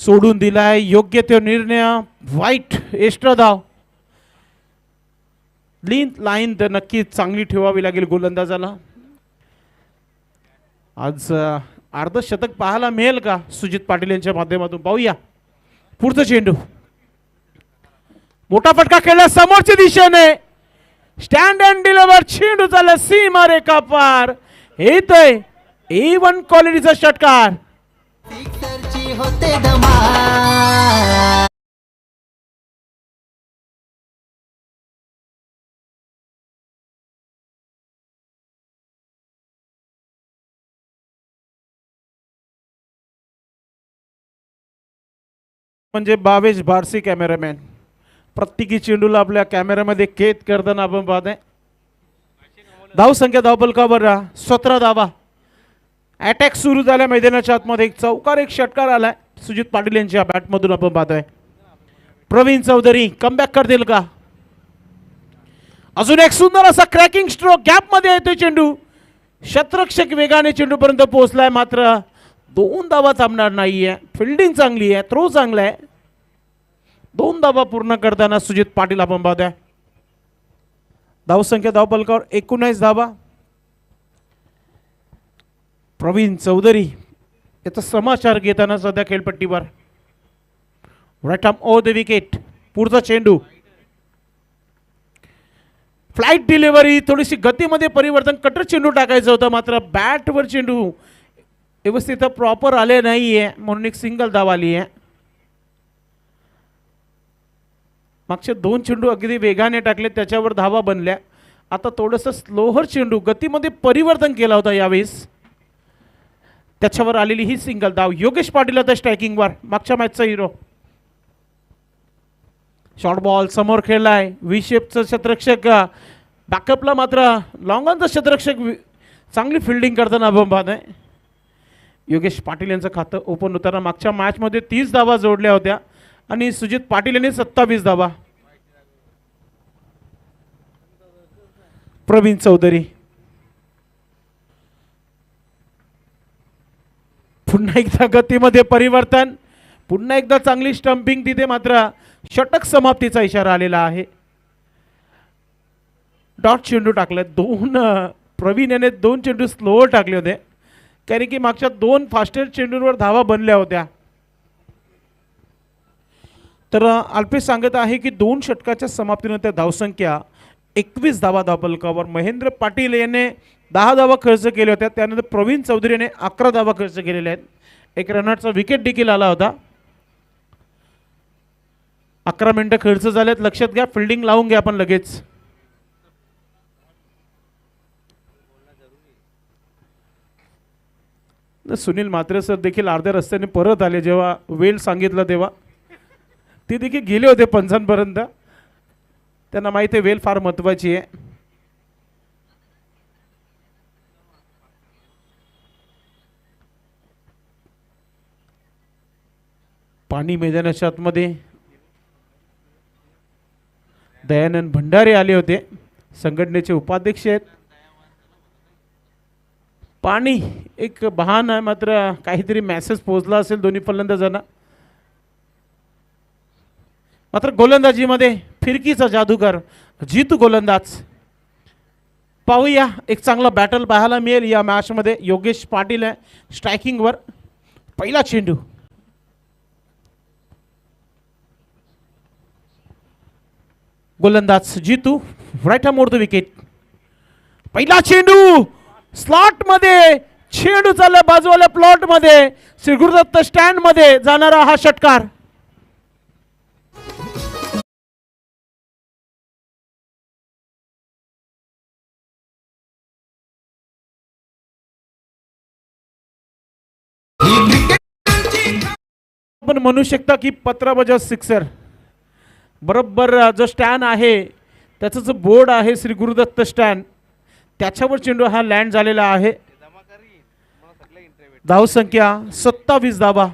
सोडून दिलाय. योग्य तो निर्णय. वाईट एक्स्ट्रा धाव. लाईन तर नक्कीच चांगली ठेवावी लागेल गोलंदाजाला. आज अर्धशतक पाहायला मिळेल का सुजित पाटील यांच्या माध्यमातून? पाहूया. पुढचा चेंडू मोठा फटका खेळला समोरच्या दिशेने. Stand and deliver. चेंडू झाला सीमा रेखा पार. येतोय A1 क्वालिटीचा षटकार. होते धमाल. म्हणजे भावेश बारसी कॅमेरामॅन. प्रत्येकी चेंडूला आपल्या कॅमेऱ्यामध्ये कैद करताना आपण पाहतोय. धाव संख्या धावपलकावर 17 धावा. अटॅक सुरू झाला मैदानाच्या आतमध्ये. एक चौकार एक षटकार आलाय सुजित पाटील यांच्या बॅटमधून आपण पाहतोय. प्रवीण चौधरी कमबॅक करतील का? अजून एक सुंदर असा क्रॅकिंग स्ट्रोक. गॅप मध्ये येतोय चेंडू. शतरक्षक वेगाने चेंडू पर्यंत पोहोचलाय. मात्र 2 धावा थांबणार नाहीये. फिल्डिंग चांगली आहे. थ्रो चांगला आहे. 2 धावा पूर्ण करताना सुजित पाटील आपण पाहतोय. धावसंख्या धावपलकावर 19 धावा. प्रवीण चौधरी याचा समाचार घेताना सध्या खेळपट्टीवर. Right arm over the wicket. पुढचा चेंडू. Flight delivery. थोडीशी गतीमध्ये परिवर्तन. कटर चेंडू टाकायचं होतं मात्र बॅटवर चेंडू व्यवस्थित प्रॉपर आले नाहीये म्हणून एक सिंगल धाव आली आहे. मागचे 2 चेंडू अगदी वेगाने टाकले त्याच्यावर धावा बनल्या. आता थोडंसं स्लोहर चेंडू गतीमध्ये परिवर्तन केला होता यावेळेस त्याच्यावर आलेली ही सिंगल धाव. योगेश पाटील आता स्ट्रायकिंगवर. मागच्या मॅचचा हिरो. शॉर्ट बॉल समोर खेळलाय. व्ही शेपचं क्षेत्ररक्षक बॅकअपला मात्र लॉंगॉनचा क्षेत्ररक्षक चांगली फिल्डिंग करताना आपण पाहतोय. योगेश पाटील यांचं खातं ओपन होताना मागच्या मॅचमध्ये 30 धावा जोडल्या होत्या आणि सुजित पाटील यांनी 27 धावा. प्रवीण चौधरी पुन्हा एकदा गतीमध्ये परिवर्तन. पुन्हा एकदा चांगली स्टंपिंग. तिथे मात्र षटक समाप्तीचा इशारा आलेला आहे. डॉट चेंडू टाकले. 2 प्रवीण याने 2 चेंडू स्लोअर टाकले होते कारण की मागच्या 2 फास्टेस्ट चेंडूंवर धावा बनल्या होत्या. तर अल्पेश सांगत आहे की 2 षटकाच्या समाप्तीनंतर धावसंख्या 21 धावा धावपलकावर. महेंद्र पाटील याने 10 धावा खर्च केल्या होत्या. त्यानंतर प्रवीण चौधरी याने 11 धावा खर्च केलेल्या आहेत. एक रनआउटचा विकेट देखील आला होता. 11 मिनिटं खर्च झालेत. लक्षात घ्या. फिल्डिंग लावून घ्या आपण लगेच. सुनील म्हात्रे सर देखील अर्ध्या रस्त्याने परत आले. जेव्हा वेल सांगितलं तेव्हा ते देखील गेले होते पंचांपर्यंत. त्यांना माहिती आहे वेल फार महत्वाची आहे. पाणी मैदानाच्या आतमध्ये दयानंद भंडारे आले होते. संघटनेचे उपाध्यक्ष आहेत. पाणी एक बहाण आहे मात्र काहीतरी मेसेज पोहोचला असेल दोन्ही फलंदाजांना. मात्र गोलंदाजीमध्ये फिरकीचा जादूगर जीतू गोलंदाज. पाहूया एक चांगला बॅटल पाहायला मिळेल या मॅचमध्ये. योगेश पाटील आहे स्ट्रायकिंगवर. पहिला चेंडू. गोलंदाज Jitu. Right arm over the wicket. पहिला चेंडू स्लॉट मध्ये. चेंडू चालला बाजूवाल्या प्लॉट मध्ये. श्री गुरुदत्त स्टँड मध्ये जाणारा हा षटकार. आपण म्हणू शकता की पत्राबजाव सिक्सर. बरोबर जो स्टँड आहे त्याचं जो बोर्ड आहे श्री गुरुदत्त स्टँड त्याच्यावर चेंडू हा लँड झालेला आहे. धावसंख्या 27 धावा.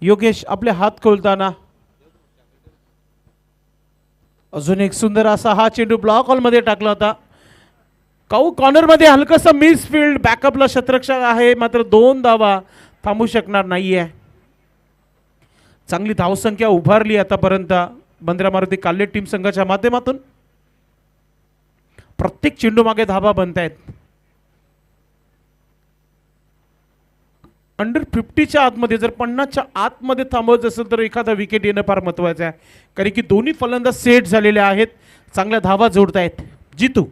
योगेश आपले हात खोलताना. अजून एक सुंदर असा हा चेंडू ब्लॉक हॉल मध्ये टाकला होता. काऊ कॉर्नर मध्ये हलकासा मिस फील्ड. बॅकअपला क्षेत्ररक्षक आहे मात्र 2 धावा थांबू शकणार नाहीये. चांगली धावसंख्या उभारली आतापर्यंत बंदरा मारुती काल्ले टीम संघाच्या माध्यमातून. प्रत्येक चेंडू मागे धाबा बनतायत. अंडर 50च्या आतमध्ये जर 50च्या आतमध्ये थांबवायचं असेल तर एखादा विकेट येणं फार महत्वाचं आहे, कारण की दोन्ही फलंदाज सेट झालेले आहेत, चांगल्या धावा जोडतायत. जितू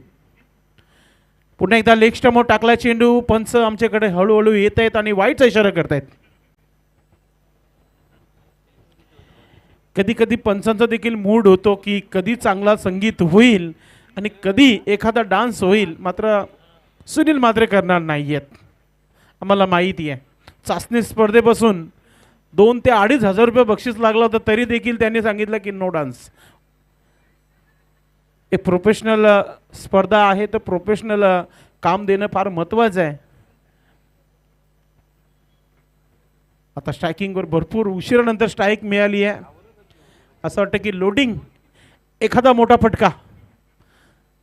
पुन्हा एकदा लेग स्टंपवर टाकला चेंडू. पंच आमच्याकडे हळूहळू येत आहेत आणि वाईटचा इशारा करतायत. कधी कधी पंचांचा देखील मूड होतो की कधी चांगला संगीत होईल आणि कधी एखादा डान्स होईल, मात्र सुनील मात्रे करणार नाही आहेत, आम्हाला माहिती आहे. चाचणी स्पर्धेपासून 2 ते 2.5 हजार रुपये बक्षीस लागलं होतं, तरी देखील त्यांनी सांगितलं की नो डान्स. एक प्रोफेशनल स्पर्धा आहे, तर प्रोफेशनल काम देणं फार महत्त्वाचं आहे. आता स्ट्रायकिंगवर भरपूर उशिरानंतर स्ट्राईक मिळाली आहे. असं वाटतं की लोडिंग एखादा मोठा फटका,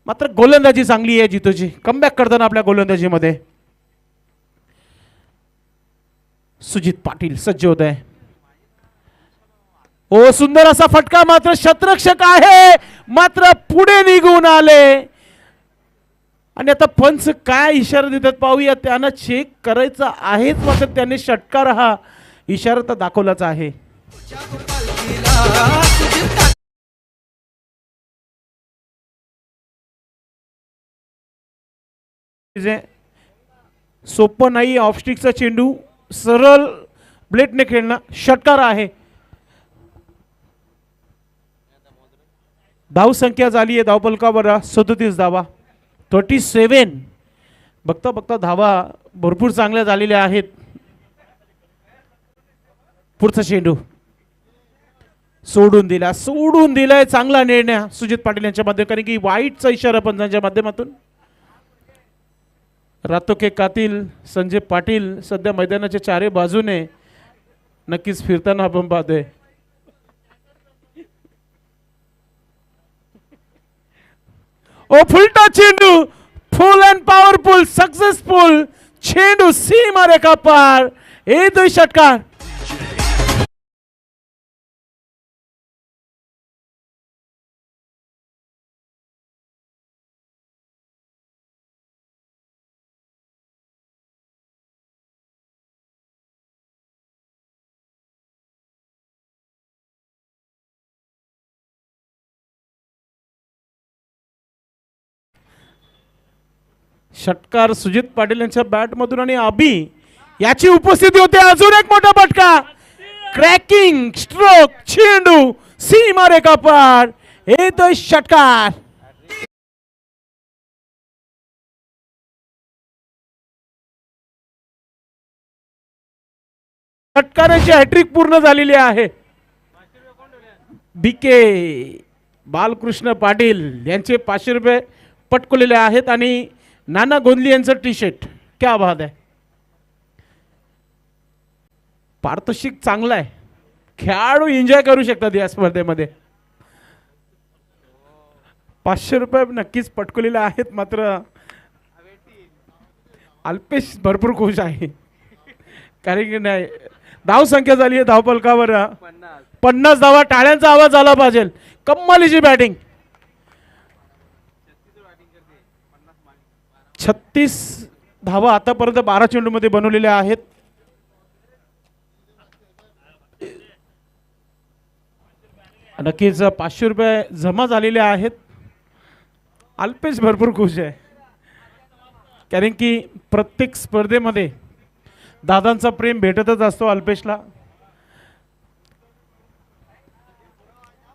मात्र गोलंदाजी चांगली आहे जितूची. कमबॅक करताना आपल्या गोलंदाजीमध्ये सुजित पाटील सज्ज होत आहे. ओ सुंदर असा फटका, मात्र शतरक्षक आहे, मात्र पुढे निघून आले. आणि आता पंच काय इशारा देतात पाहूया. त्यांना चेक करायचा आहेच, मात्र त्यांनी षटकार हा इशारा तर दाखवलाच आहे. सोपं नाही ऑफस्टिकचा चेंडू सरळ ब्लेडने खेळणं. षटकार आहे. धाव संख्या झाली आहे धावपलकावर 37 धावा, 37. बघता बघता धावा भरपूर चांगल्या झालेल्या आहेत. पुढचा चेंडू सोडून दिलाय. चांगला निर्णय सुजित पाटील यांच्या माध्यमातून, कारण की वाईटचा इशारा पंचांच्या माध्यमातून. रातो के कातील संजय पाटील सध्या मैदानाच्या चारी बाजूने नक्कीच फिरताना आपण पाहतोय. ओ फुलटा चेंडू, फुल अँड पॉवरफुल, सक्सेसफुल चेंडू सीमा रेखा पार. येतोय षटकार. षटकार सुजित पाटील यांच्या बॅटमधून आणि अभि याची उपस्थिती होते. अजून एक मोठा फटका, क्रॅकिंग स्ट्रोक, चेंडू सीमा रेखा पार. येतोय षटकार. षटकाराची हॅट्रिक पूर्ण झालेली आहे. बीके बालकृष्ण पाटील यांचे 500 रुपये पटकवलेले आहेत आणि नाना गोंदली यांचं टी शर्ट. क्या बात आहे. पारितोषिक चांगलं आहे, खेळाडू एन्जॉय करू शकतात या स्पर्धेमध्ये. 500 रुपये नक्कीच पटकवलेले आहेत, मात्र अल्पेश भरपूर खुश आहे, कारण की नाही धाव संख्या झाली आहे धावपलकावर 50 धावा. टाळ्यांचा आवाज आला पाहिजे. कम्मालीची बॅटिंग. 36 धावा आतापर्यंत 12 चेंडूमध्ये बनवलेल्या आहेत. नक्कीच 500 रुपये जमा झालेले आहेत. अल्पेश भरपूर खुश आहे, कारण की प्रत्येक स्पर्धेमध्ये दादांचा प्रेम भेटतच असतो अल्पेशला.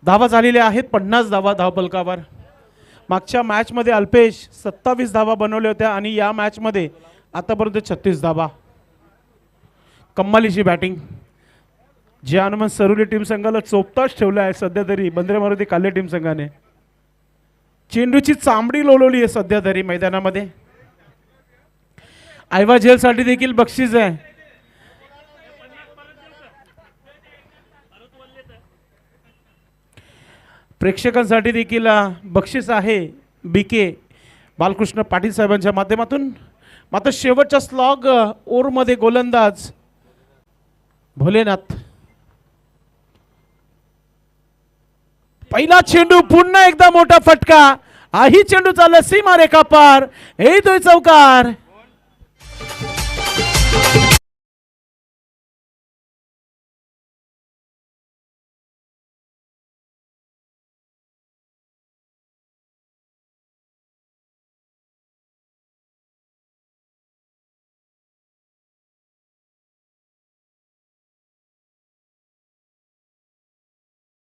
धावा झालेल्या आहेत 50 धावा धावपलकावर. मागच्या मॅचमध्ये अल्पेश 27 धावा बनवल्या होत्या आणि या मॅचमध्ये आतापर्यंत 36 धावा. कम्मालीची बॅटिंग. जे हनुमान सरुली टीम संघाला चोपताच ठेवला आहे सध्या तरी बंदरा मारुती काल्ले टीम संघाने. चेंडूची चांबडी लोळवली आहे सध्या तरी मैदानामध्ये. आयवा जेलसाठी देखील बक्षीस आहे. प्रेक्षकांसाठी देखील बक्षीस आहे बीके बालकृष्ण पाटील साहेबांच्या माध्यमातून. मात्र शेवटच्या स्लॉग ओव्हरमध्ये गोलंदाज भोलेनाथ पहिला चेंडू पुन्हा एकदा मोठा फटका. हाही चेंडू चालला सीमा रेखा पार. येतोय चौकार.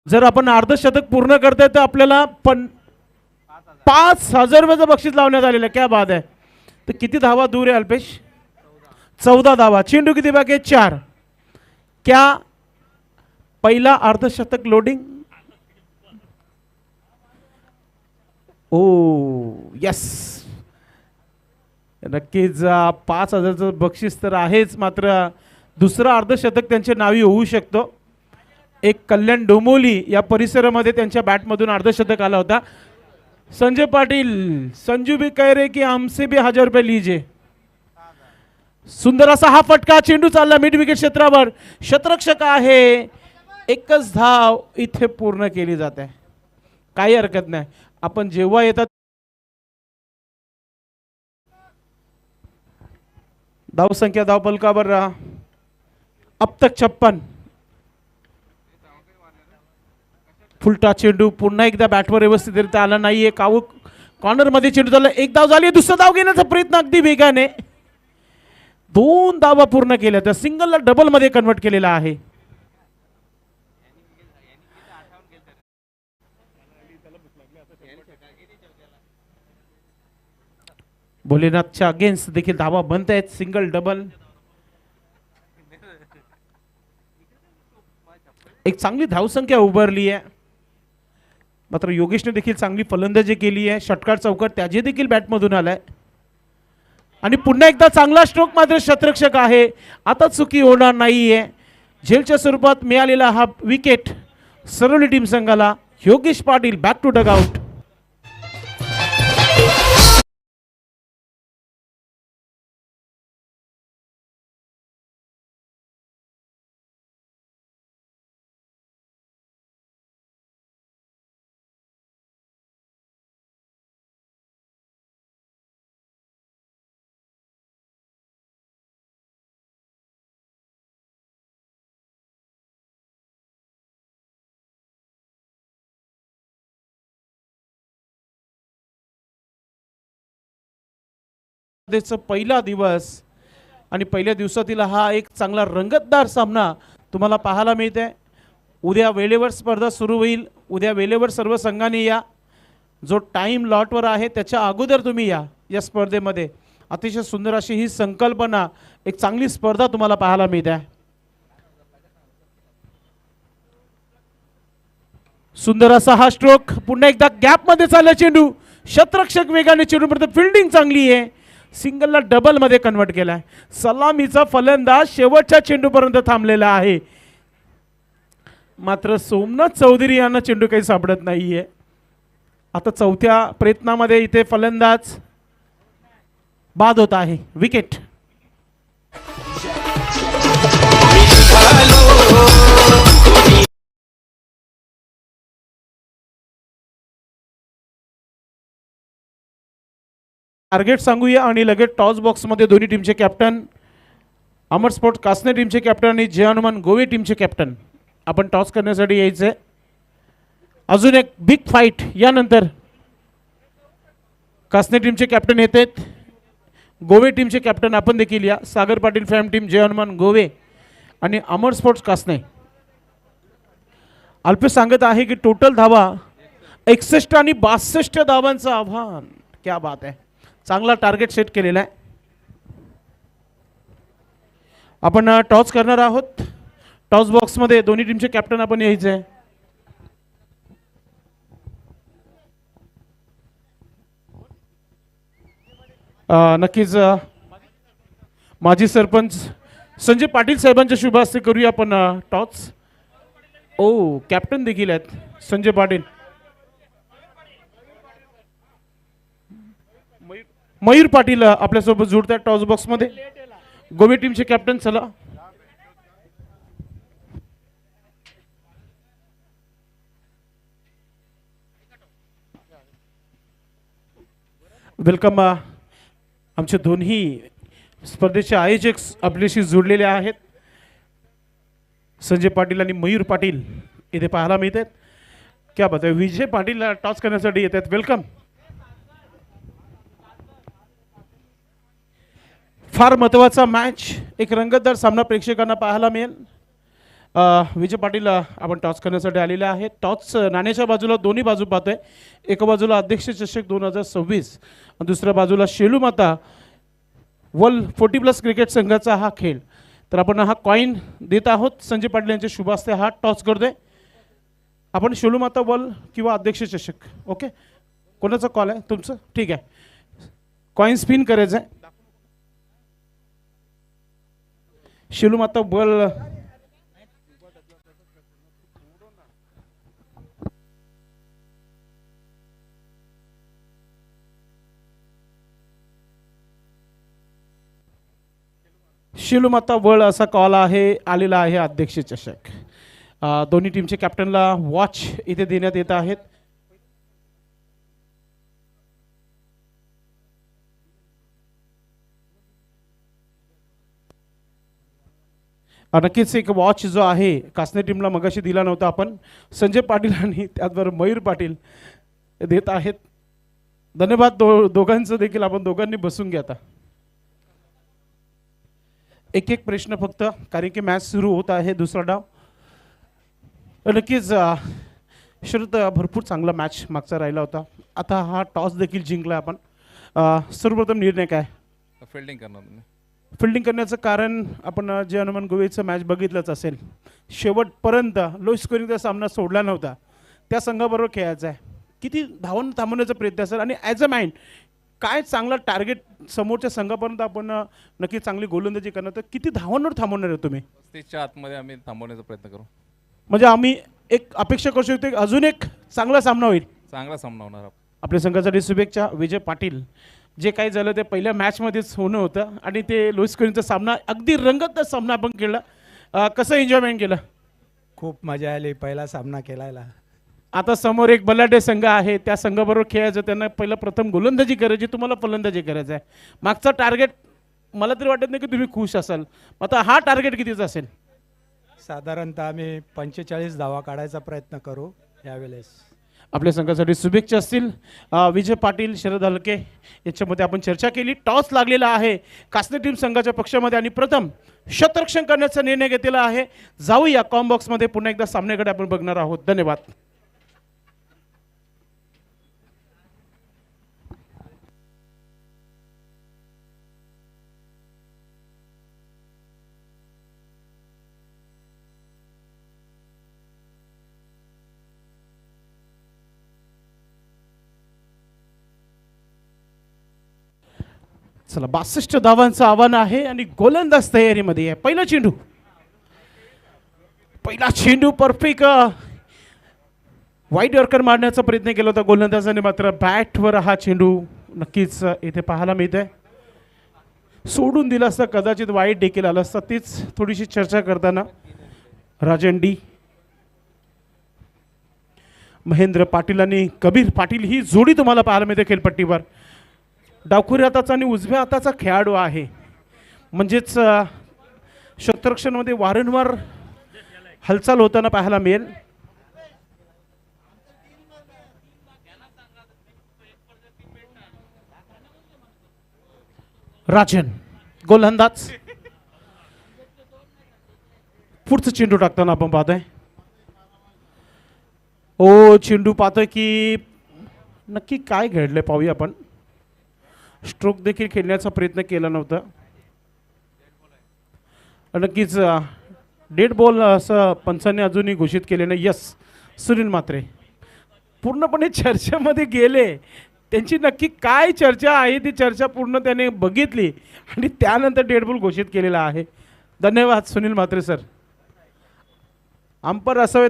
जर आपण अर्धशतक पूर्ण करताय तर आपल्याला 5,000 रुपयाचं बक्षीस लावण्यात आलेलं आहे. क्या बात आहे. तर किती धावा दूर आहे अल्पेश? 14 धावा. चेंडू किती बाकी आहे? 4. क्या पहिला अर्धशतक लोडिंग? ओ यस, नक्कीच 5,000चं बक्षीस तर आहेच, मात्र दुसरं अर्धशतक त्यांच्या नावी होऊ शकतो. एक कल्याण डोंबिवली या परिसरामध्ये त्यांच्या बॅटमधून अर्धशतक आला होता. संजय पाटील, संजू भी कह रहे कि हमसे भी 1,000 रुपये लीजिए. सुंदर असा हा फटका. चेंडू चालला मिड विकेट क्षेत्रावर. शतरक्षक आहे. एकच धाव इथे पूर्ण केली जाते. काही हरकत नाही. आपण जेव्हा येतात धाव संख्या धाव फलकावर अब तक 56. फुलटा चेंडू पुन्हा एकदा बॅटवर व्यवस्थितरित्या आला नाहीये. कावू कॉर्नर मध्ये चेंडू झाला. एक धाव झाली. दुसरा धाव घेण्याचा प्रयत्न अगदी वेगाने. 2 धावा पूर्ण केल्या. त्या सिंगलला डबल मध्ये कन्वर्ट केलेला आहे. भोलेनाथच्या अगेन्स्ट देखील धावा बनत आहेत. Single double. एक चांगली धावसंख्या उभारली आहे. मात्र योगेशने देखील चांगली फलंदाजी केली आहे. षटकार चौकार त्याचे देखील बॅटमधून आलाय. आणि पुन्हा एकदा चांगला स्ट्रोक मात्र शतरक्षक आहे. आता चुकी होणार नाहीये. झेलच्या स्वरूपात मिळालेला हा विकेट सरवली टीम संघाला. Yogesh Patil back to dugout. पहिला दिवस आणि पहिल्या दिवसातील हा एक चांगला रंगतदार सामना तुम्हाला पाहायला मिळते. उद्या वेळेवर स्पर्धा सुरू होईल. उद्या वेळेवर सर्व संघांनी या. जो टाइम लॉटवर आहे त्याच्या अगोदर तुम्ही या स्पर्धेमध्ये. अतिशय सुंदर अशी ही संकल्पना, एक चांगली स्पर्धा तुम्हाला पाहायला मिळते. सुंदर असा हा स्ट्रोक. पुन्हा एकदा गॅप मध्ये चालला चेंडू. शतरक्षक वेगाने चेंडू पडतो. फिल्डिंग चांगली आहे. सिंगलला डबल मध्ये कन्वर्ट केलाय. सलामीचा फलंदाज शेवटच्या चेंडूपर्यंत थांबलेला आहे. मात्र सोमनाथ चौधरी यांना चेंडू काही सापडत नाहीये. आता चौथ्या प्रयत्नामध्ये इथे फलंदाज बाद होत आहे. विकेट. टार्गेट सांगूया आणि लगेच टॉस बॉक्समध्ये दोन्ही टीमचे कॅप्टन, अमर स्पोर्ट कासने टीमचे कॅप्टन आणि जय हनुमान गोवे टीमचे कॅप्टन आपण टॉस करण्यासाठी यायचे. अजून एक बिग फाईट यानंतर कासने टीमचे कॅप्टन येतात. गोवे टीमचे कॅप्टन आपण देखील या. सागर पाटील फॅम टीम, जय हनुमान गोवे आणि अमर स्पोर्ट्स कासने. अल्पेश सांगत आहे की टोटल धावा 61 आणि 62 धावांचं आव्हान. क्या बात आहे. चांगला टार्गेट सेट केलेला आहे. आपण टॉस करणार आहोत. टॉस बॉक्समध्ये दोन्ही टीमचे कॅप्टन आपण यायचे. नक्कीच माजी सरपंच संजय पाटील साहेबांच्या शुभ हस्ते करूया आपण टॉस. ओ कॅप्टन देखील आहेत संजय पाटील. मयूर पाटील आपल्यासोबत जोडतात टॉस बॉक्समध्ये. गोवे टीमचे कॅप्टन. चला वेलकम. आमचे दोन्ही स्पर्धेचे आयोजक आपल्याशी जोडलेले आहेत. संजय पाटील आणि मयूर पाटील इथे पाहायला मिळतात. क्या बात आहे. विजय पाटील टॉस करण्यासाठी येतात. वेलकम. फार महत्त्वाचा मॅच, एक रंगतदार सामना प्रेक्षकांना पाहायला मिळेल. विजय पाटील आपण टॉस करण्यासाठी आलेले आहेत. टॉस नाण्याच्या बाजूला दोन्ही बाजू पाहतोय. एका बाजूला अध्यक्ष चषक 2026 आणि दुसऱ्या बाजूला शेलू माता वर्ल्ड 40+ क्रिकेट संघाचा हा खेळ. तर आपण हा कॉईन देत आहोत. संजय पाटील यांच्या शुभ हस्ते हा टॉस करतोय. आपण शेलू माता वर्ल्ड किंवा अध्यक्ष चषक, ओके, कोणाचा कॉल आहे तुमचं? ठीक आहे, कॉईन स्पिन करायचं आहे. शेलू माता वर्ल्ड शिलूमाता वळ असा कॉल आलेला आहे. अध्यक्ष चषक दोन्ही टीमचे कॅप्टनला वॉच इथे देण्यात येत आहेत. नक्कीच एक वॉच जो आहे कासने टीमला मगाशी दिला नव्हता आपण. संजय पाटील आणि त्याचबरोबर मयूर पाटील देत आहेत. धन्यवाद दोघांचं देखील. आपण दोघांनी बसून घ्या. आता एक एक प्रश्न फक्त, कारण की मॅच सुरू होत आहे. दुसरा डाव. नक्कीच शरद भरपूर चांगला मॅच मागचा राहिला होता. आता हा टॉस देखील जिंकला आपण. सर्वप्रथम निर्णय काय? फिल्डिंग करणार. फिल्डिंग करण्याचं कारण आपण जे हनुमान गोवेचं मॅच बघितलंच असेल. शेवटपर्यंत लो स्कोरिंगचा सामना सोडला नव्हता. त्या संघाबरोबर खेळायचा आहे. किती धावून थांबवण्याचा प्रयत्न असेल आणि ॲज अ माइंड काय चांगला टार्गेट समोरच्या संघापर्यंत आपण नक्की चांगली गोलंदाजी करणार. तर किती धावांवर थांबवणार आहे तुम्ही? 35च्या आतमध्ये आम्ही थांबवण्याचा प्रयत्न करू. म्हणजे आम्ही एक अपेक्षा करू शकतो अजून एक चांगला सामना होईल. चांगला सामना होणार. आपल्या संघासाठी शुभेच्छा. विजय पाटील, जे काही झालं ते पहिल्या मॅचमध्येच होणं होतं आणि ते लो स्कोरिंगचा सामना अगदी रंगतदार सामना आपण केला. कसं एन्जॉयमेंट केलं? खूप मजा आली पहिला सामना केलायला. आता समोर एक बलाढ्य संघ आहे. त्या संघाबरोबर खेळायचं, त्यांना पहिलं प्रथम गोलंदाजी करायची, तुम्हाला फलंदाजी करायचं आहे. मागचा टार्गेट मला तरी वाटत नाही की तुम्ही खुश असाल. आता हा टार्गेट कितीचा असेल? साधारणतः आम्ही 45 धावा काढायचा प्रयत्न करू यावेळेस. आपल्या संघासाठी शुभेच्छा असतील. विजय पाटील, शरद हलके याच्यामध्ये आपण चर्चा केली. टॉस लागलेला आहे कासने टीम संघाच्या पक्षामध्ये आणि प्रथम शतरक्षण करण्याचा निर्णय घेतलेला आहे. जाऊया कॉम्बॉक्समध्ये. पुन्हा एकदा सामन्याकडे आपण बघणार आहोत. धन्यवाद. चला, 62 धावांचं आव्हान आहे आणि गोलंदाज तयारीमध्ये आहे. पहिला चेंडू परफेक्ट वाईड यॉर्कर मारण्याचा प्रयत्न केला होता गोलंदाजाने, मात्र बॅटवर हा चेंडू नक्कीच इथे पाहायला मिळतंय. सोडून दिला असता कदाचित वाईट देखील आला असता. तीच थोडीशी चर्चा करताना राजन डी, महेंद्र पाटील आणि कबीर पाटील ही जोडी तुम्हाला पाहायला मिळते खेळपट्टीवर. डावखुरी हाताचा आणि उजव्या हाताचा खेळाडू आहे. म्हणजेच शतरक्षणमध्ये वारंवार हालचाल होताना पाहायला मिळेल. राजन गोलंदाज. पुढचं चेंडू टाकताना आपण पाहतोय. चेंडू पाहतोय की नक्की काय घडलंय पाहूया आपण. स्ट्रोक देखील खेळण्याचा प्रयत्न केला नव्हता. नक्कीच डेड बॉल असं पंचांनी अजूनही घोषित केले नाही. यस, सुनील म्हात्रे पूर्णपणे चर्चेमध्ये गेले. त्यांची नक्की काय चर्चा आहे ती चर्चा पूर्ण त्याने बघितली आणि त्यानंतर डेड बॉल घोषित केलेला आहे. धन्यवाद सुनील म्हात्रे सर. अंपर असावे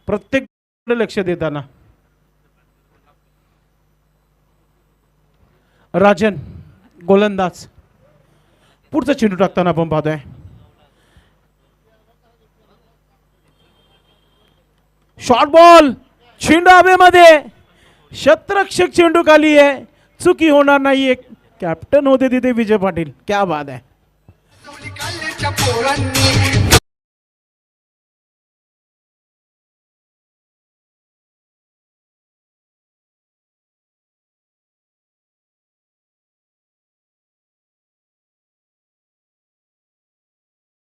प्रत्येक लक्ष देताना. राजन गोलंदाज. पुढचा चेंडू टाकताना आपण पाहतोय. शॉर्ट बॉल, चेंडू हवेमध्ये, शतरक्षक चेंडू खाली आहे. चुकी होणार नाही. एक कॅप्टन होते तिथे विजय पाटील, क्या बात आहे.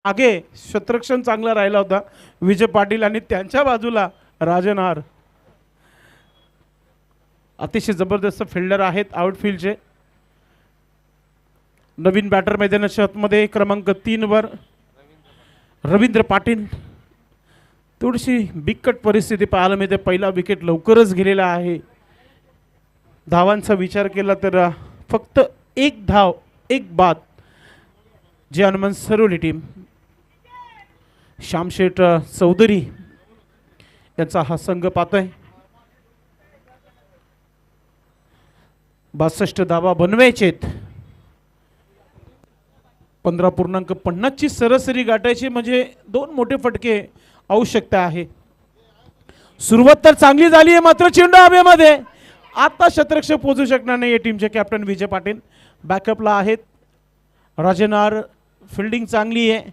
मागे क्षेत्ररक्षण चांगला राहिला होता विजय पाटील आणि त्यांच्या बाजूला राजनहार अतिशय जबरदस्त फिल्डर आहेत आउटफील्डचे. नवीन बॅटर मैदानाच्या आतमध्ये क्रमांक 3 वर रवींद्र पाटील. थोडीशी बिकट परिस्थिती पाहायला मिळते. पहिला विकेट लवकरच गेलेला आहे. धावांचा विचार केला तर फक्त एक धाव एक बाद जे हनुमान सरोली टीम श्यामशेठ चौधरी यांचा हा संघ पाहतोय. 62 धावा बनवायचेत. 15.50 ची सरासरी गाठायची म्हणजे 2 मोठे फटके आवश्यकता आहे. सुरुवात तर चांगली झाली आहे मात्र चेंडू हवेमध्ये. आता शतरक्षक पोहोचू शकणार नाही. या टीमचे कॅप्टन विजय पाटील बॅकअपला आहेत. राजनार फिल्डिंग चांगली आहे.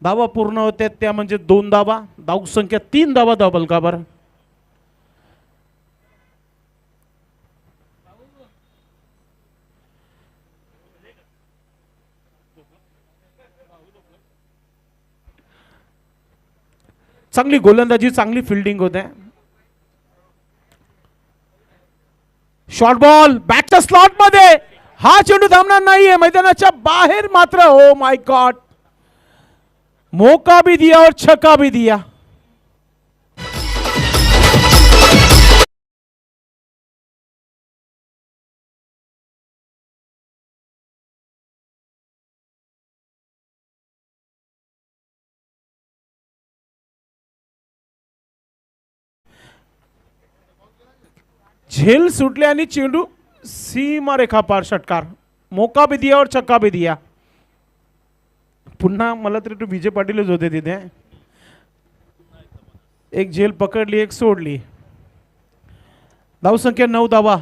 धावा पूर्ण होत्या त्या म्हणजे 2 धावा. धाव संख्या 3 धावा धावबलकावर. चांगली गोलंदाजी चांगली फिल्डिंग होते. शॉर्ट बॉल बॅटच्या स्लॉट मध्ये. हा चेंडू थांबणार नाहीये मैदानाच्या बाहेर मात्र. ओ माय गॉड, मौका भी दिया और छक्का भी दिया. झेल सुटले आणि चेंडू सीमा रेखा पार षटकार. मौका भी दिया और छक्का भी दिया. पुन्हा मला तरी विजय पाटीलच होते तिथे. एक झेल पकडली एक सोडली. धावसंख्या 9 धावा.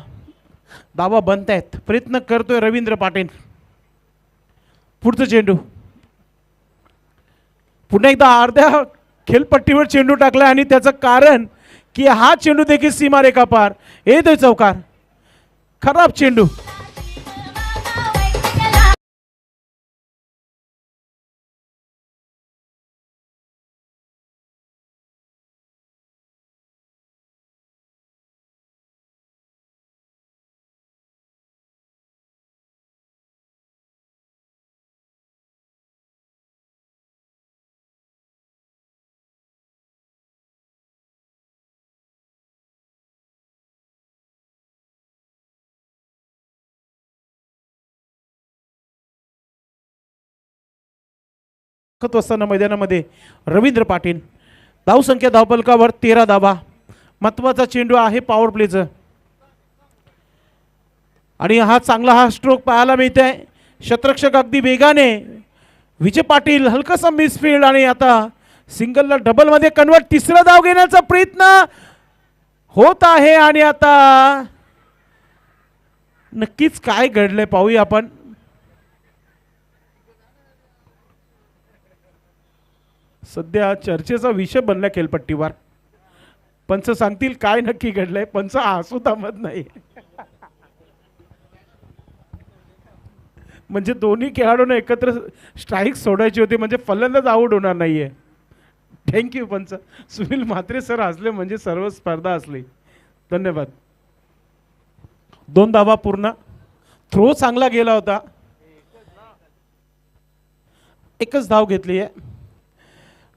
धावा बनतायत. प्रयत्न करतोय रवींद्र पाटील. पुढचं चेंडू पुन्हा एकदा अर्ध्या खेळपट्टीवर चेंडू टाकला आणि त्याचं कारण की हा चेंडू देखील सीमारेखा पार. येतोय चौकार. खराब चेंडू. असताना मैदानामध्ये रवींद्र पाटील. धावसंख्या धावफलकावर 13 धावा. महत्वाचा चेंडू आहे पॉवर प्लेचं आणि हा चांगला हा स्ट्रोक पाहायला मिळत आहे. शतरक्षक अगदी वेगाने. विजय पाटील हलकासा मिसफील्ड आणि आता सिंगलला डबलमध्ये कन्वर्ट. तिसरा धाव घेण्याचा प्रयत्न होत आहे आणि आता नक्कीच काय घडलंय पाहूया आपण. सध्या चर्चेचा विषय बनला खेळपट्टीवर. पंच सांगतील काय नक्की घडलंय. पंच हसू थांबत नाही. म्हणजे दोन्ही खेळाडूंना एकत्र स्ट्राईक सोडायची होती म्हणजे फलंदाज आऊट होणार नाहीये. थँक्यू पंच. सुनील म्हात्रे सर हसले म्हणजे सर्व स्पर्धा असली. धन्यवाद. 2 धावा पूर्ण. थ्रो चांगला गेला होता. एकच धाव घेतली आहे.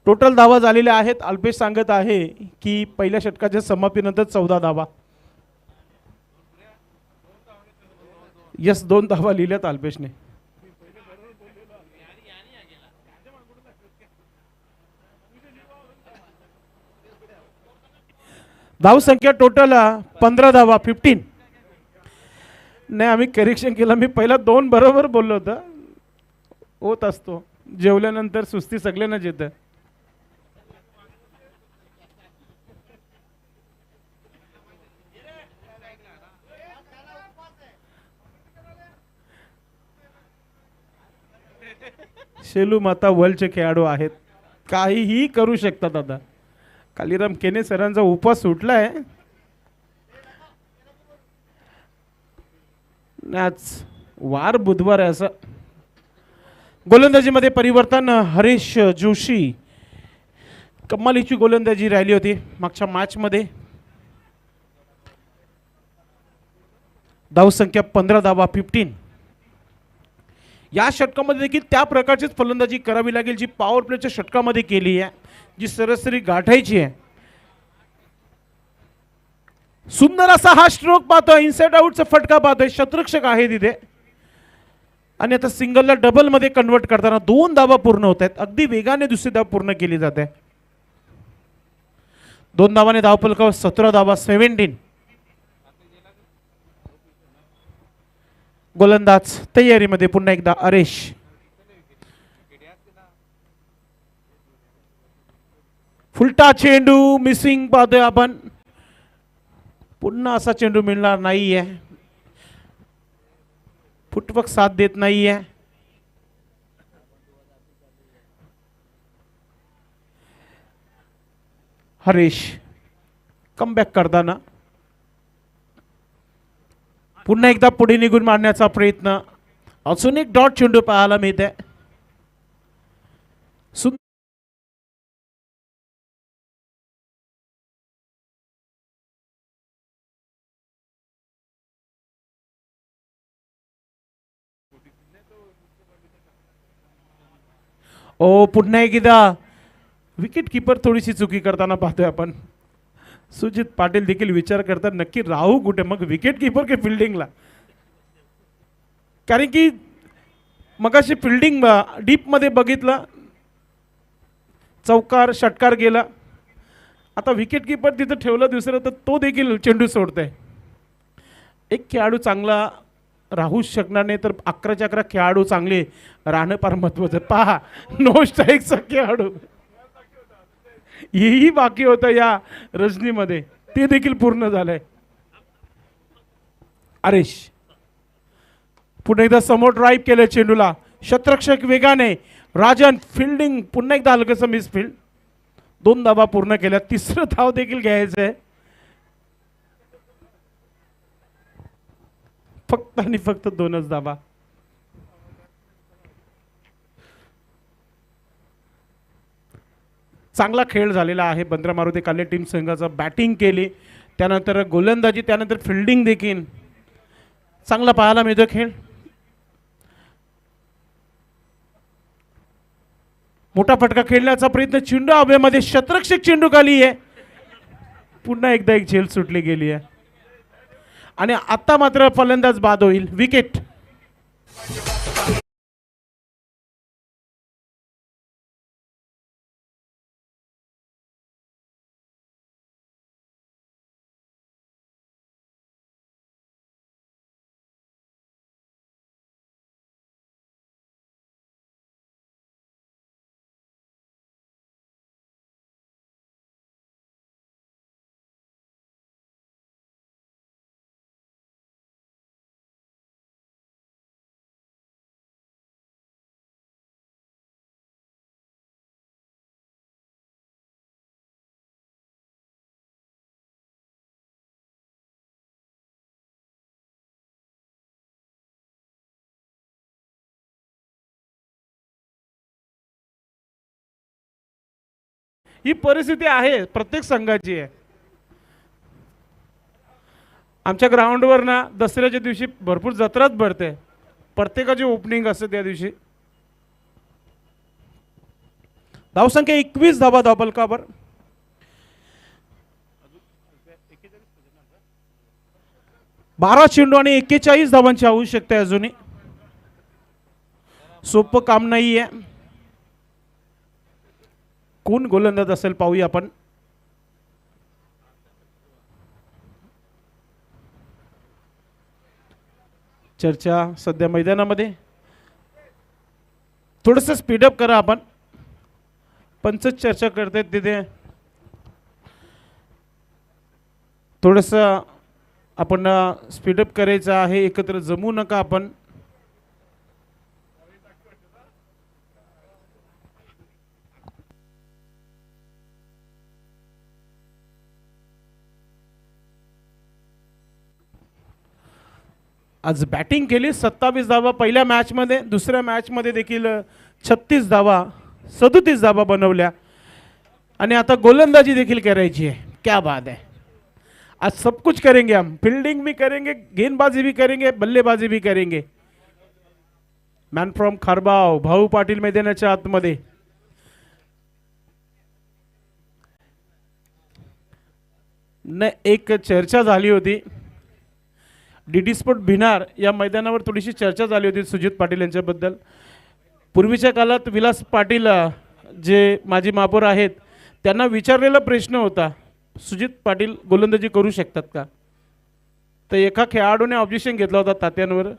टोटल धावा झालेल्या आहेत. अल्पेश सांगत आहे की पहिल्या षटकाच्या समाप्तीनंतर 14 धावा. यस 2 धावा लिहिल्यात अल्पेशने. धाव संख्या टोटल 15 धावा 15. नाही आम्ही करेक्शन केलं. मी पहिला 2 बरोबर बोललो होतं. होत असतो जेवल्यानंतर सुस्ती सगळ्यांनाच येतं. शेलू माता वर्ल्डचे खेळाडू आहेत, काहीही करू शकतात. आता कालीराम केने सरांचा उपवास सुटलाय. आज वार बुधवार आहे असं. गोलंदाजीमध्ये परिवर्तन. हरीश जोशी, कमालीची गोलंदाजी राहिली होती मागच्या मॅचमध्ये. धावसंख्या 15 धावा 15. या षटकामध्ये देखील त्या प्रकारचीच फलंदाजी करावी लागेल जी पॉवर प्लेच्या षटकामध्ये केली आहे, जी सरासरी गाठायची आहे. सुंदर असा हा स्ट्रोक पाहतोय, इनसाइड आउटचा फटका पाहतोय, शतरक्षक आहे तिथे. आणि आता सिंगलला डबल मध्ये कन्वर्ट करताना 2 धावा पूर्ण होत आहेत. अगदी वेगाने दुसरी धाव पूर्ण केली जाते. 2 धावाने धावफलकावर 17 धावा 17. गोलंदाज तयारीमध्ये पुन्हा एकदा हरीश. फुलटा चेंडू मिसिंग पाहतोय आपण. पुन्हा असा चेंडू मिळणार नाहीये. फुटवर्क साथ देत नाहीये. हरीश कमबॅक करताना पुन्हा एकदा पुढे निघून मारण्याचा प्रयत्न. अजून एक डॉट चेंडू पाहायला मिळते. ओ पुन्हा एकदा विकेट किपर थोडीशी चुकी करताना पाहतोय आपण. सुजित पाटील देखील विचार करतात नक्की राहू कुठे, मग विकेट किपर की फिल्डिंगला. कारण की मगाशी फिल्डिंग डीप मध्ये बघितलं, चौकार षटकार गेला. आता विकेट किपर तिथं ठेवलं दुसरं तर तो देखील चेंडू सोडतोय. एक खेळाडू चांगला राहू शकणार नाही तर 11च्या 11 खेळाडू चांगले राहणं फार महत्वाचं. पहा नो स्ट्राईकचा खेळाडू हेही बाकी होतं या रजनीमध्ये, ते देखील पूर्ण झालंय. हरीश पुन्हा एकदा समोर ड्राईव्ह केलं चेंडूला. शतरक्षक वेगाने. राजन फिल्डिंग पुन्हा एकदा हलकसं मिसफील्ड. 2 धावा पूर्ण केल्या. 3रं धाव देखील घ्यायचंय. फक्त आणि फक्त 2च धावा. चांगला खेळ झालेला आहे. बंद्रा मारुती काले टीम संघाचा बॅटिंग केली, त्यानंतर गोलंदाजी, त्यानंतर फिल्डिंग देखील चांगला पाहायला मिळतो खेळ. मोठा फटका खेळण्याचा प्रयत्न. चेंडू हवेमध्ये. शतरक्षक चेंडू खाली आहे. पुन्हा एकदा एक झेल सुटली गेली आहे आणि आता मात्र फलंदाज बाद होईल. विकेट. ही परिस्थिती आहे प्रत्येक संघाची आहे. आमच्या ग्राउंडवर ना दसऱ्याच्या दिवशी भरपूर जत्राच भरते. प्रत्येकाची ओपनिंग असते त्या दिवशी. धावसंख्या 21 धावा धावफलकावर. बारा चेंडू आणि 41 धावांची आवश्यकता आहे अजूनही. सोपं काम नाहीये. कोण गोलंदाज असेल पाहूया आपण. चर्चा सध्या मैदानामध्ये. थोडंसं स्पीडअप करा आपण. पंच चर्चा करतायत तिथे. थोडंसं आपण स्पीडअप करायचं आहे. एकत्र जमू नका आपण. आज बॅटिंग केली, 27 धावा पहिल्या मॅचमध्ये, दुसऱ्या मॅचमध्ये देखील 36 धावा 37 धावा बनवल्या आणि आता गोलंदाजी देखील करायची आहे. क्या बात है, आज सब कुछ करेंगे हम, फील्डिंग भी करेंगे, गेंदबाजी भी करेंगे, बल्लेबाजी भी करेंगे. मॅन फ्रॉम खारबाव भाऊ पाटील मैदानाच्या आतमध्ये. न एक चर्चा झाली होती, डीडी स्पोर्ट भिनार या मैदानावर थोडीशी चर्चा झाली होती सुजित पाटील यांच्याबद्दल. पूर्वीच्या काळात विलास पाटील जे माजी महापौर आहेत त्यांना विचारलेला प्रश्न होता, सुजित पाटील गोलंदाजी करू शकतात का? तर एका खेळाडूने ऑब्जेक्शन घेतला होता तात्यांवर.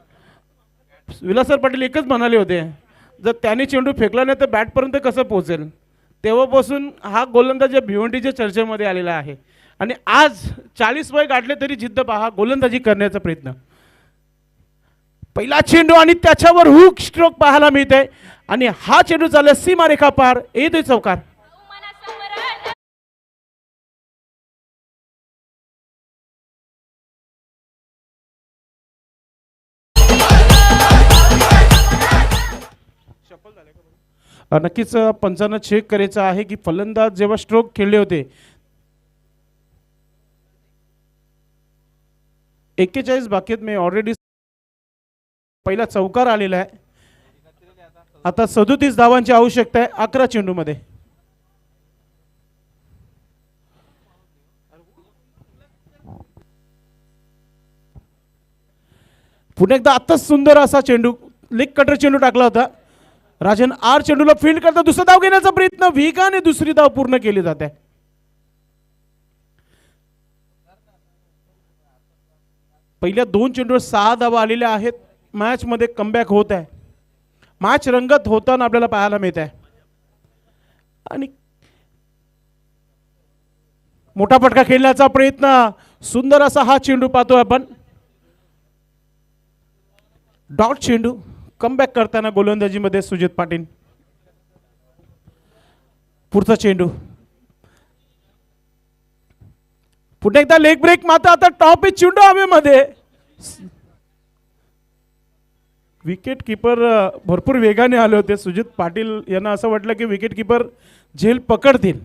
विलासर पाटील एकच म्हणाले होते, जर त्याने चेंडू फेकला नाही तर बॅटपर्यंत कसं पोहोचेल. तेव्हापासून हा गोलंदाज या भिवंडीच्या चर्चेमध्ये आलेला आहे आणि आज 40 वय गाठले तरी जिद्द पहा, गोलंदाजी करण्याचा प्रयत्न. पहिला चेंडू आणि त्याच्यावर हुक स्ट्रोक पाहायला मिळते आणि हा चेंडू चालला सीमारेखा पार, येतोय चौकार. नक्कीच पंचांना चेक करायचं आहे की फलंदाज जेव्हा स्ट्रोक खेळले होते 41 बाकीत मी ऑलरेडी पहिला चौकार आलेला आहे. आता 37 धावांची आवश्यकता आहे 11 चेंडूमध्ये. पुन्हा एकदा आताच सुंदर असा चेंडू, लेग कटर चेंडू टाकला होता. राजन आर चेंडूला फील्ड करता दुसरा धाव घेण्याचा प्रयत्न, वेगाने दुसरी धाव पूर्ण केली जाते. पहिल्या 2 चेंडूवर 6 धावा आलेल्या आहेत. मॅच मध्ये कमबॅक होत आहे, मॅच रंगत होताना आपल्याला पाहायला मिळत आहे आणि मोठा फटका खेळण्याचा प्रयत्न, सुंदर असा हा चेंडू पाहतोय आपण. डॉट चेंडू कमबॅक करताना गोलंदाजीमध्ये सुजित पाटील. पुढचा चेंडू पुन्हा एकदा लेग ब्रेक मात्र आता टॉप पिच चेंडू हवेमध्ये. विकेट किपर भरपूर वेगाने आले होते. सुजित पाटील यांना असं वाटलं की विकेट किपर झेल पकडतील.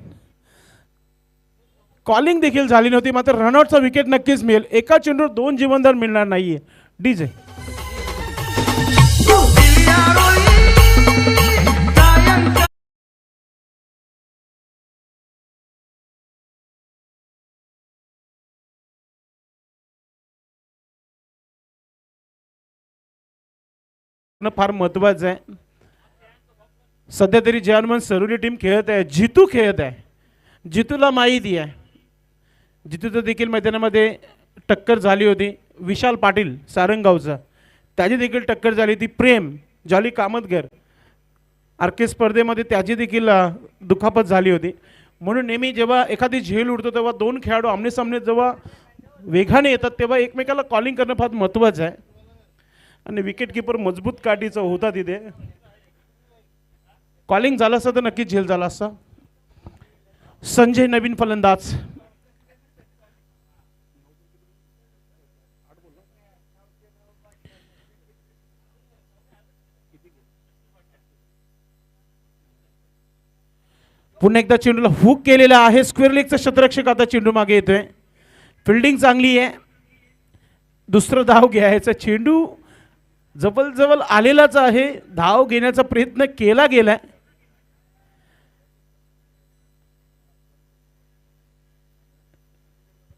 कॉलिंग देखील झाली नव्हती, मात्र रनआउटचा विकेट नक्कीच मिळेल. एका चेंडूवर 2 जीवनदान मिळणार नाहीये. डीजे फार महत्वाचं आहे. सध्या तरी जर्मन सरुली टीम खेळत आहे, जितू खेळत आहे. जितूला माहिती आहे, जितूचं देखील मैदानामध्ये टक्कर झाली होती. विशाल पाटील सारंगावचा, त्याची देखील टक्कर झाली ती. प्रेम जॉली कामतगर आरके स्पर्धेमध्ये त्याची देखील दुखापत झाली होती. म्हणून नेहमी जेव्हा एखादी झेल उडतो तेव्हा 2 खेळाडू आमनेसामने जेव्हा वेगाने येतात तेव्हा एकमेकाला कॉलिंग करणं फार महत्त्वाचं आहे. आणि विकेट किपर मजबूत काठीचा होता तिथे. कॉलिंग झालं असतं तर नक्कीच झेल झाला असता. संजय नवीन फलंदाज. पुन्हा एकदा चेंडूला हुक केलेला आहे. स्क्वेअर लेगचा क्षेत्ररक्षक आता चेंडू मागे येतोय. फिल्डिंग चांगली आहे. दुसरं धाव घ्यायचा चेंडू जवळ आलेलाच आहे. धाव घेण्याचा प्रयत्न केला गेलाय.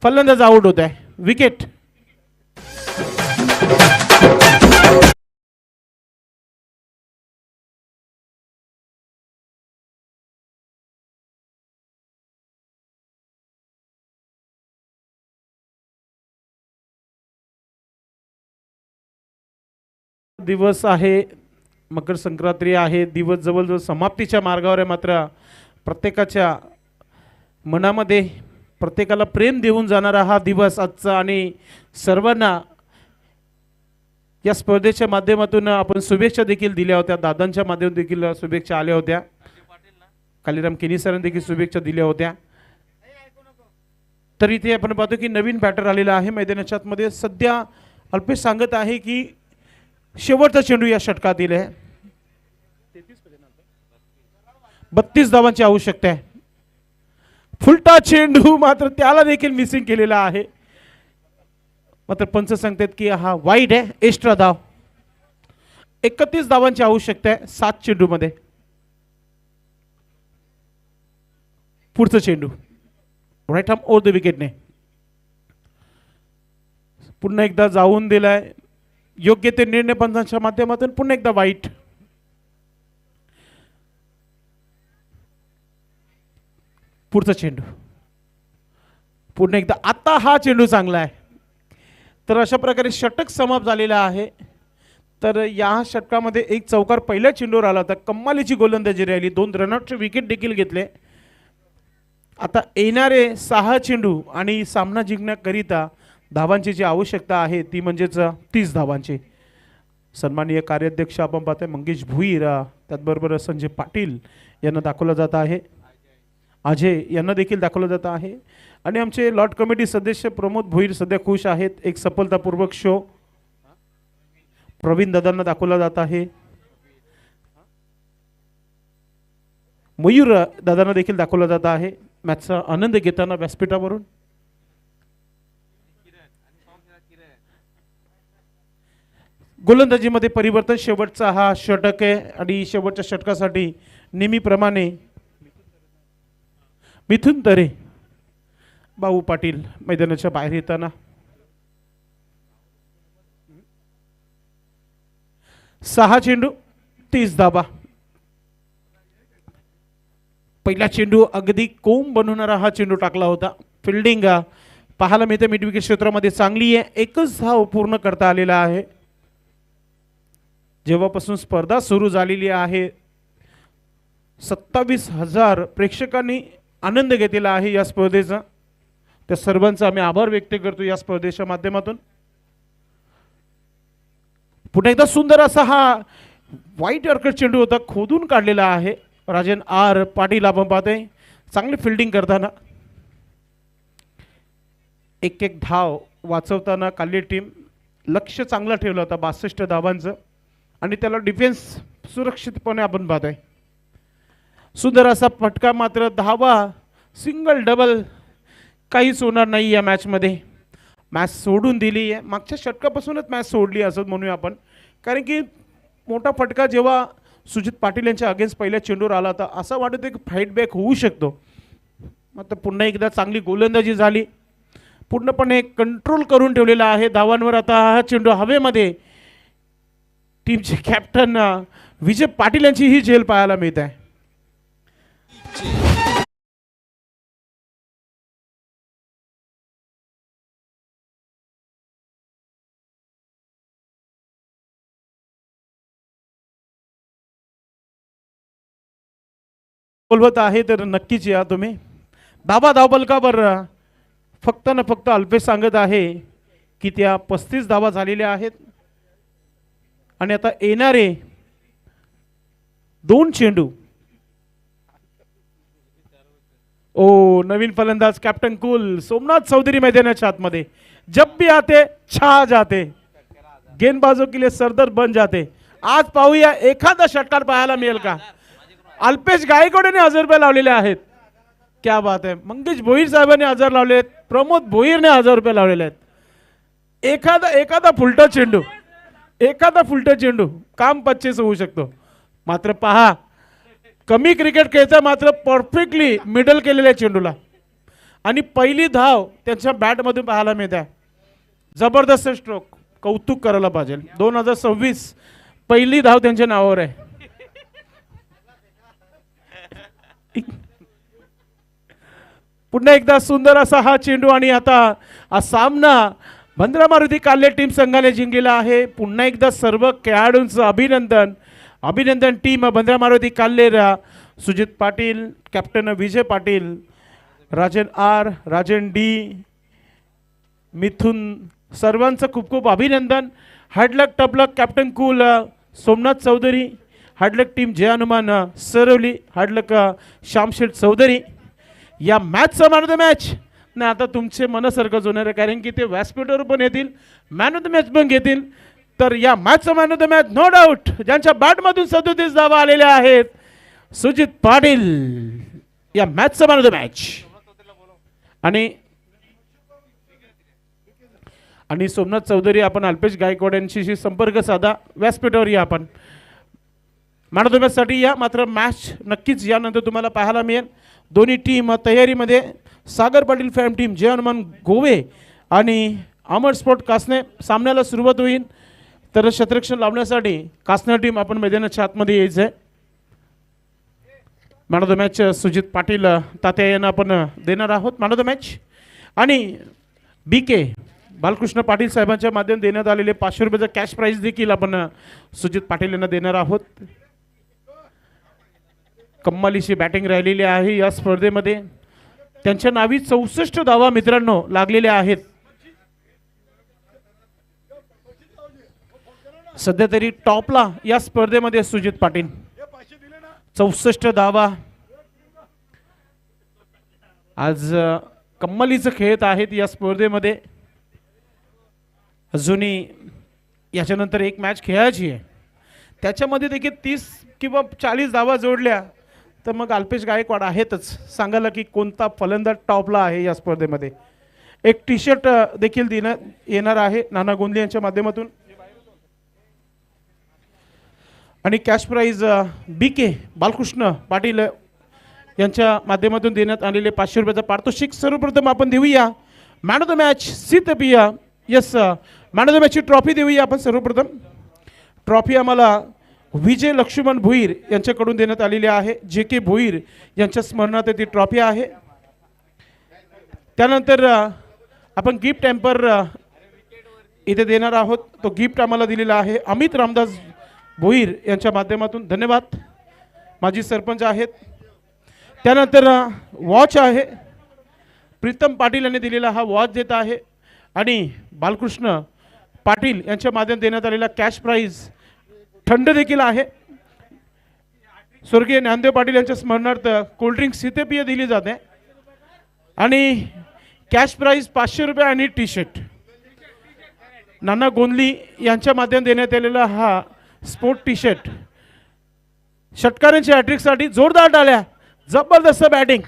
फलंदाज आउट होत आहे. विकेट. दिवस आहे, मकर संक्रांती आहे. दिवस जवळजवळ समाप्तीच्या मार्गावर आहे. मात्र प्रत्येकाच्या मनामध्ये प्रत्येकाला प्रेम देऊन जाणारा हा दिवस आजचा. आणि सर्वांना या स्पर्धेच्या माध्यमातून आपण शुभेच्छा देखील दिल्या होत्या. दादांच्या माध्यमातून देखील शुभेच्छा आल्या होत्या. कालीराम केनी सरांनी देखील शुभेच्छा दिल्या होत्या. तर इथे आपण पाहतो की नवीन बॅटर आलेला आहे मैदानाच्या आतमध्ये. सध्या अल्पेश सांगत आहे की शेवटचा चेंडू या षटकातील आहे. 32 धावांची आवश्यकता आहे. फुलटा चेंडू मात्र त्याला देखील मिसिंग केलेला आहे. मात्र पंच सांगतात की हा वाईड आहे, एक्स्ट्रा धाव. 31 धावांची आवश्यकता आहे 7 चेंडू मध्ये. पुढचा चेंडू राईट आर्म ओव्हर द विकेटने पुन्हा एकदा जाऊन दिलाय. योग्य ते निर्णय पंचांच्या माध्यमातून पुन्हा एकदा वाईट. पुढचा चेंडू पुन्हा एकदा. आता हा चेंडू चांगला आहे. तर अशा प्रकारे षटक समाप्त झालेला आहे. तर या षटकामध्ये एक चौकार पहिल्या चेंडूवर आला होता. कम्मालीची गोलंदाजी राहिली. 2 रनआउटचे विकेट देखील घेतले. आता येणारे 6 चेंडू आणि सामना जिंकण्याकरिता धावांची जी आवश्यकता आहे ती म्हणजेच 30 धावांची. सन्माननीय कार्याध्यक्ष आपण पाहतोय मंगेश भुईर, त्याचबरोबर संजय पाटील यांना दाखवलं जात आहे. अजय यांना देखील दाखवलं जात आहे. आणि आमचे लॉट कमिटी सदस्य प्रमोद भुईर सध्या खुश आहेत. एक सफलतापूर्वक शो प्रवीण दादांना दाखवला जात आहे. मयूर दादांना देखील दाखवला जात आहे मॅचचा आनंद घेताना व्यासपीठावरून. गोलंदाजीमध्ये परिवर्तन. शेवटचा हा षटक आहे आणि शेवटच्या षटकासाठी नेहमीप्रमाणे मिथुन तरे भाऊ पाटील मैदानाच्या बाहेर येताना. 6 चेंडू 30 धावा. पहिला चेंडू अगदी कोंब बनवणारा हा चेंडू टाकला होता. फिल्डिंग पाहायला मिळते मिड विकेट क्षेत्रामध्ये चांगली आहे. एकच धाव पूर्ण करता आलेला आहे. जेव्हापासून स्पर्धा सुरू झालेली आहे 27,000 प्रेक्षकांनी आनंद घेतलेला आहे या स्पर्धेचा. त्या सर्वांचा आम्ही आभार व्यक्त करतो या स्पर्धेच्या माध्यमातून. पुन्हा एकदा सुंदर असा हा व्हाईट यॉर्कर चेंडू होता, खोदून काढलेला आहे. राजन आर पाटील आपण पाहतोय चांगली फिल्डिंग करताना. एक धाव वाचवताना काल्ले टीम लक्ष चांगलं ठेवलं होतं 62 धावांचं आणि त्याला डिफेन्स सुरक्षितपणे आपण पाहतोय. सुंदर असा फटका. मात्र धावा सिंगल डबल काहीच होणार नाही या मॅचमध्ये. मॅच सोडून दिली आहे. मागच्या षटकापासूनच मॅच सोडली असं म्हणूया आपण. कारण की मोठा फटका जेव्हा सुजित पाटील यांच्या अगेन्स्ट पहिल्या चेंडूवर आला होता असं वाटतं की फाईट बॅक होऊ शकतो. मात्र पुन्हा एकदा चांगली गोलंदाजी झाली. पूर्णपणे कंट्रोल करून ठेवलेला आहे धावांवर. आता हा चेंडू हवेमध्ये. टीमचे कॅप्टन विजय पाटील यांची ही झेल पाहायला मिळत आहे. बोलवत आहे तर नक्कीच या तुम्ही. धावबलकावर फक्त न फक्त अल्पेश सांगत आहे की त्या 35 धावा झालेल्या आहेत. आणि आता येणारे 2 चेंडू. ओ नवीन फलंदाज कॅप्टन कूल सोमनाथ चौधरी मैदानाच्या आतमध्ये. जब भी आते छा जाते, गेंदबाजों के लिए सरदर्द बन जाते. आज पाहूया एखादा षटकार पाहायला मिळेल का. अल्पेश गायकवाडने 1000 रुपये लावलेले आहेत. क्या बात आहे. मंगेश भोईर साहेबांनी 1000 लावले आहेत. प्रमोद भोईरने 1000 रुपये लावलेले आहेत. एखादा फुलटा चेंडू, एखादा फुलटा चेंडू काम 25 होऊ शकतो. मात्र पहा कमी क्रिकेट खेळता मात्र परफेक्टली मिडल केलेल्या चेंडूला आणि पहिली धाव त्यांच्या बॅटमधून पाहायला मिळते. जबरदस्त स्ट्रोक, कौतुक करायला पाहिजे. 2026 पहिली धाव त्यांच्या नावावर आहे. पुन्हा एकदा सुंदर असा हा चेंडू आणि आता हा सामना बंद्रा मारुती काल्ले टीम संघाने जिंकलेला आहे. पुन्हा एकदा सर्व खेळाडूंचं अभिनंदन. अभिनंदन team Bandra Maruti Kallera. Sujit Patil, captain Vijay Patil, Rajan R, Rajan D, Mithun, सर्वांचं खूप खूप अभिनंदन. हार्डलक टपलक captain cool Somnath Chaudhari, hard luck team Jai Hanuman Sarvali, hard luck Shyamsheth Chaudhari. या मॅचचा मॅन ऑफ द मॅच नाही आता तुमचे मनासारखंच होणार आहे, कारण की ते व्यासपीठावर पण येतील, मॅन ऑफ द मॅच पण घेतील. तर या मॅचचा man of the match no doubt ज्यांच्या बॅटमधून 37 धावा आलेल्या आहेत, सुजित पाटील या मॅचचा मॅन ऑफ द मॅच. आणि सोमनाथ चौधरी, आपण अल्पेश गायकवाड यांच्याशी संपर्क साधा, व्यासपीठावर या, आपण मॅन ऑफ द मॅचसाठी या. मात्र मॅच नक्कीच यानंतर तुम्हाला पाहायला मिळेल. दोन्ही टीम तयारीमध्ये, सागर पाटील फॅम टीम, जय हनुमान गोवे आणि अमर स्पोर्ट कासने. सामन्याला सुरुवात होईल तर शतरक्षण लावण्यासाठी कासने टीम आपण मैदानाच्या आतमध्ये यायचं आहे. Man of the match Sujit Patil Tatya यांना आपण देणार आहोत मॅन ऑफ द मॅच. आणि BK बालकृष्ण पाटील साहेबांच्या माध्यमातून देण्यात आलेले 500 रुपयाचा कॅश प्राईज देखील आपण सुजित पाटील यांना देणार आहोत. कम्मालीची बॅटिंग राहिलेली आहे या स्पर्धेमध्ये. त्यांच्या नावी 64 धावा मित्रांनो लागलेल्या आहेत. सध्या तरी टॉपला या स्पर्धेमध्ये सुजित पाटील, 64 धावा. आज कम्मालीचं खेळत आहेत या स्पर्धेमध्ये. अजूनही याच्यानंतर एक मॅच खेळायची आहे, त्याच्यामध्ये देखील 30 किंवा 40 धावा जोडल्या तर मग अल्पेश गायकवाड आहेतच सांगायला की कोणता फलंदाज टॉपला आहे या स्पर्धेमध्ये. एक टी-शर्ट देखील देण्यात येणार आहे नाना गोंदले यांच्या माध्यमातून. आणि cash prize BK Balkrishna Patil यांच्या माध्यमातून देण्यात आलेले 500 रुपयाचा पारितोषिक सर्वप्रथम आपण देऊया. मॅन ऑफ द मॅच सीतपिया, यस मॅन ऑफ द मॅचची ट्रॉफी देऊया आपण सर्वप्रथम. ट्रॉफी आम्हाला विजय लक्ष्मण भोईर यांच्याकडून देण्यात आलेली आहे. JK भोईर यांच्या स्मरणार्थ ती ट्रॉफी आहे. त्यानंतर आपण गिफ्ट हॅम्पर इथे देणार आहोत. तो गिफ्ट आम्हाला दिलेला आहे अमित रामदास भोईर यांच्या माध्यमातून. धन्यवाद, माजी सरपंच आहेत. त्यानंतर वॉच आहे, प्रीतम पाटील यांनी दिलेला हा वॉच देत आहे. आणि बालकृष्ण पाटील यांच्या माध्यमातून देण्यात आलेला कॅश प्राईज थंड देखील आहे. स्वर्गीय ज्ञानदेव पाटील यांच्या स्मरणार्थ कोल्ड्रिंक सीतेपिय दिली जाते. आणि कॅश प्राईज 500 रुपये आणि टी-शर्ट. नाना गोंदली यांच्या माध्यमातून देण्यात आलेला हा स्पोर्ट टी-शर्ट. षटकारांच्या हॅट्रिकसाठी जोरदार टाळ्या, जबरदस्त बॅटिंग.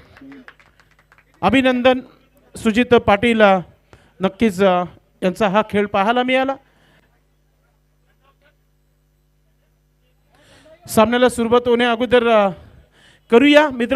अभिनंदन सुजित पाटील, नक्कीच यांचा हा खेळ पाहायला मिळाला. सामन्याला सुरुवात होण्या अगोदर करूया मित्रांनो